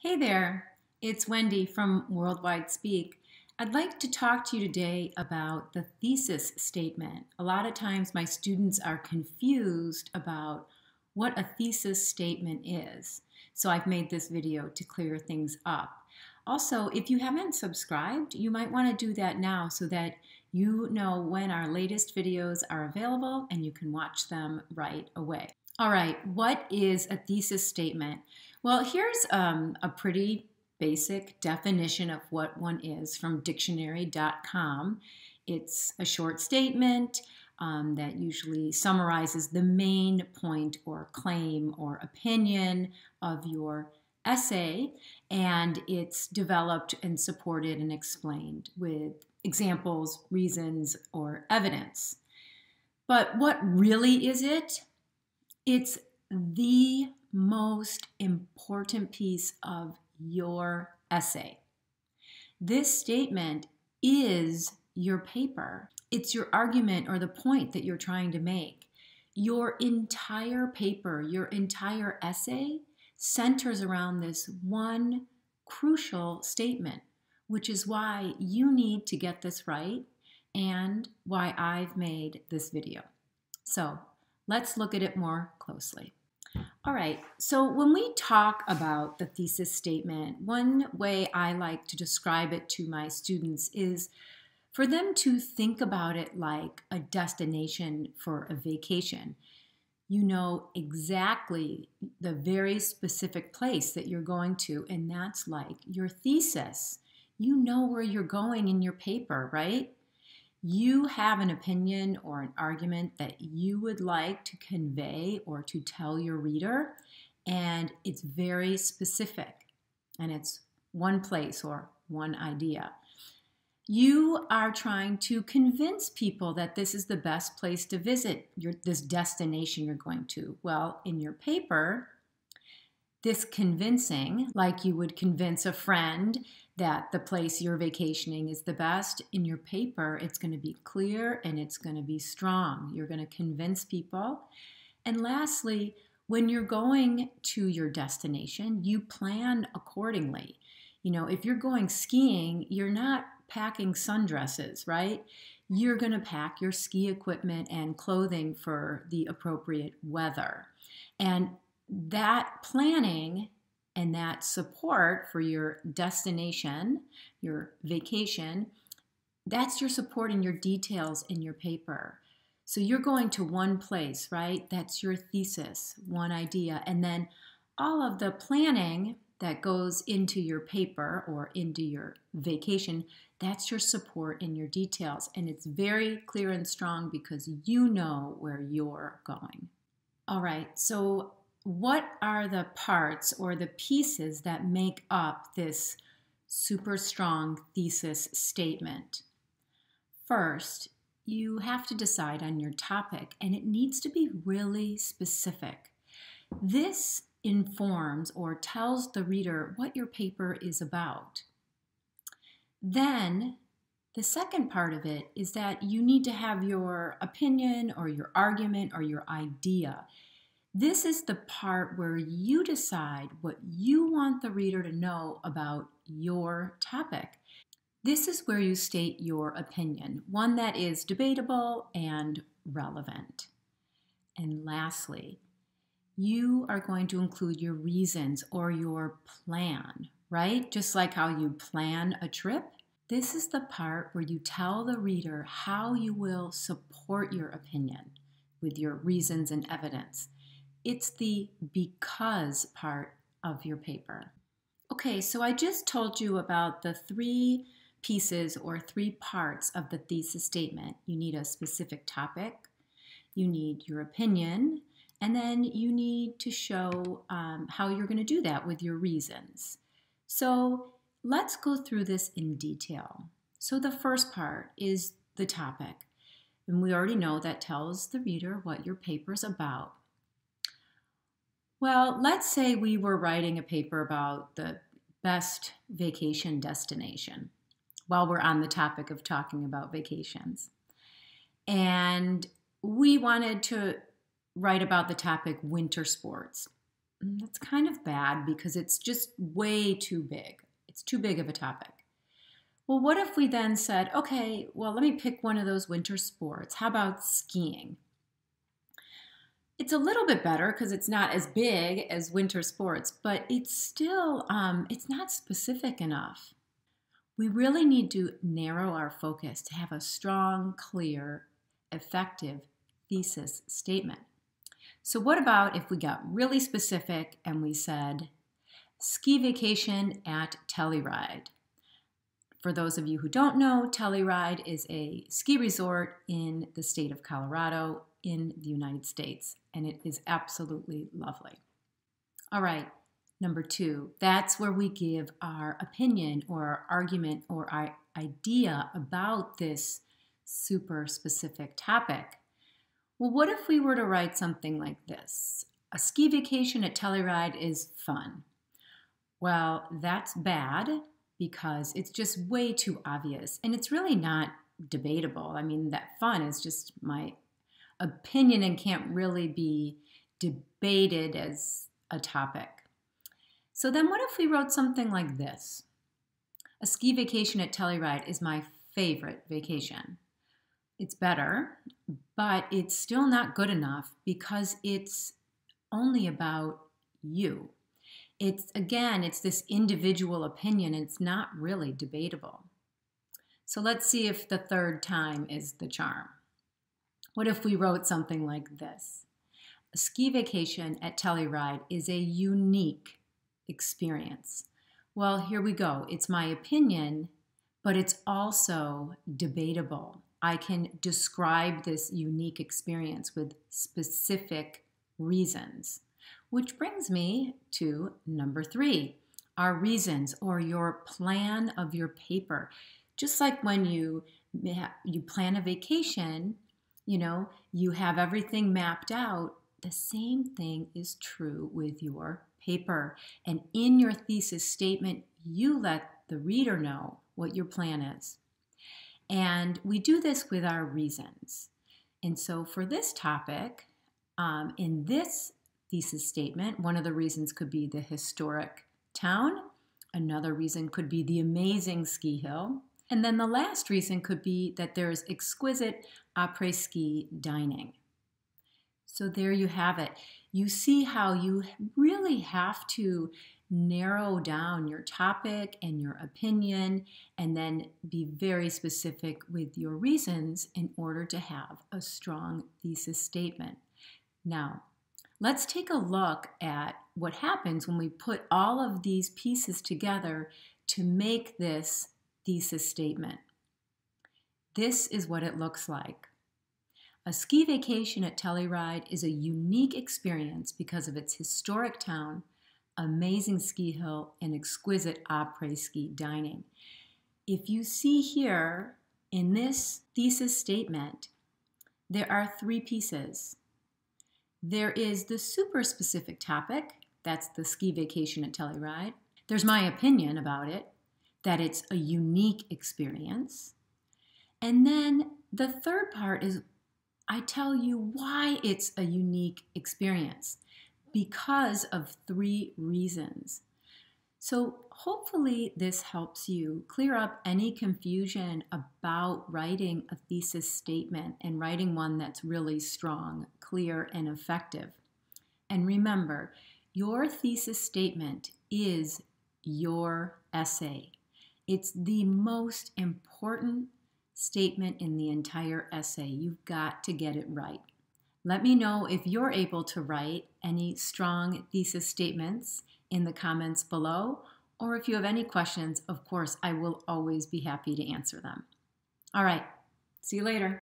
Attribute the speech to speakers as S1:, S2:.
S1: Hey there, it's Wendy from Worldwide Speak. I'd like to talk to you today about the thesis statement. A lot of times my students are confused about what a thesis statement is. So I've made this video to clear things up. Also, if you haven't subscribed, you might want to do that now so that you know when our latest videos are available and you can watch them right away. All right, what is a thesis statement? Well, here's a pretty basic definition of what one is from dictionary.com. It's a short statement that usually summarizes the main point or claim or opinion of your essay, and it's developed and supported and explained with examples, reasons, or evidence. But what really is it? It's the most important piece of your essay. This statement is your paper. It's your argument or the point that you're trying to make. Your entire paper, your entire essay centers around this one crucial statement, which is why you need to get this right and why I've made this video. So let's look at it more closely. All right, so when we talk about the thesis statement, one way I like to describe it to my students is for them to think about it like a destination for a vacation. You know exactly the very specific place that you're going to, and that's like your thesis. You know where you're going in your paper, right? You have an opinion or an argument that you would like to convey or to tell your reader, and it's very specific, and it's one place or one idea. You are trying to convince people that this is the best place to visit, this destination you're going to. Well, in your paper, this convincing, like you would convince a friend that the place you're vacationing is the best, in your paper, it's going to be clear and it's going to be strong. You're going to convince people. And lastly, when you're going to your destination, you plan accordingly. You know, if you're going skiing, you're not packing sundresses, right? You're going to pack your ski equipment and clothing for the appropriate weather. And that planning and that support for your destination, your vacation, that's your support and your details in your paper. So you're going to one place, right? That's your thesis, one idea. And then all of the planning that goes into your paper or into your vacation, that's your support and your details. And it's very clear and strong because you know where you're going. All right, so what are the parts or the pieces that make up this super strong thesis statement? First, you have to decide on your topic, and it needs to be really specific. This informs or tells the reader what your paper is about. Then, the second part of it is that you need to have your opinion or your argument or your idea. This is the part where you decide what you want the reader to know about your topic. This is where you state your opinion, one that is debatable and relevant. And lastly, you are going to include your reasons or your plan, right? Just like how you plan a trip. This is the part where you tell the reader how you will support your opinion with your reasons and evidence. It's the because part of your paper. Okay, so I just told you about the three pieces or three parts of the thesis statement. You need a specific topic, you need your opinion, and then you need to show how you're going to do that with your reasons. So let's go through this in detail. So the first part is the topic, and we already know that tells the reader what your paper is about. Well, let's say we were writing a paper about the best vacation destination while we're on the topic of talking about vacations. And we wanted to write about the topic winter sports. That's kind of bad because it's just way too big. It's too big of a topic. Well, what if we then said, okay, well, let me pick one of those winter sports. How about skiing? It's a little bit better because it's not as big as winter sports, but it's still, it's not specific enough. We really need to narrow our focus to have a strong, clear, effective thesis statement. So what about if we got really specific and we said, ski vacation at Telluride? For those of you who don't know, Telluride is a ski resort in the state of Colorado in the United States, and it is absolutely lovely. All right, number 2, that's where we give our opinion or our argument or our idea about this super specific topic. Well, what if we were to write something like this? A ski vacation at Telluride is fun. Well, that's bad because it's just way too obvious, and it's really not debatable. I mean, that fun is just my opinion and can't really be debated as a topic. So then what if we wrote something like this? A ski vacation at Telluride is my favorite vacation. It's better, but it's still not good enough because it's only about you. It's this individual opinion, and it's not really debatable. So let's see if the third time is the charm. What if we wrote something like this? A ski vacation at Telluride is a unique experience. Well, here we go. It's my opinion, but it's also debatable. I can describe this unique experience with specific reasons. Which brings me to number 3, our reasons or your plan of your paper. Just like when you plan a vacation, you have everything mapped out, the same thing is true with your paper. And in your thesis statement, you let the reader know what your plan is. And we do this with our reasons. And so for this topic, in this thesis statement, one of the reasons could be the historic town. Another reason could be the amazing ski hill. And then the last reason could be that there's exquisite après-ski dining. So there you have it. You see how you really have to narrow down your topic and your opinion and then be very specific with your reasons in order to have a strong thesis statement. Now, let's take a look at what happens when we put all of these pieces together to make this thesis statement. This is what it looks like. A ski vacation at Telluride is a unique experience because of its historic town, amazing ski hill, and exquisite après-ski dining. If you see here in this thesis statement, there are 3 pieces. There is the super specific topic, that's the ski vacation at Telluride. There's my opinion about it, that it's a unique experience. And then the third part is I tell you why it's a unique experience, because of 3 reasons. So hopefully this helps you clear up any confusion about writing a thesis statement and writing one that's really strong, clear, and effective. And remember, your thesis statement is your essay. It's the most important statement in the entire essay. You've got to get it right. Let me know if you're able to write any strong thesis statements in the comments below, or if you have any questions, of course, I will always be happy to answer them. All right, see you later.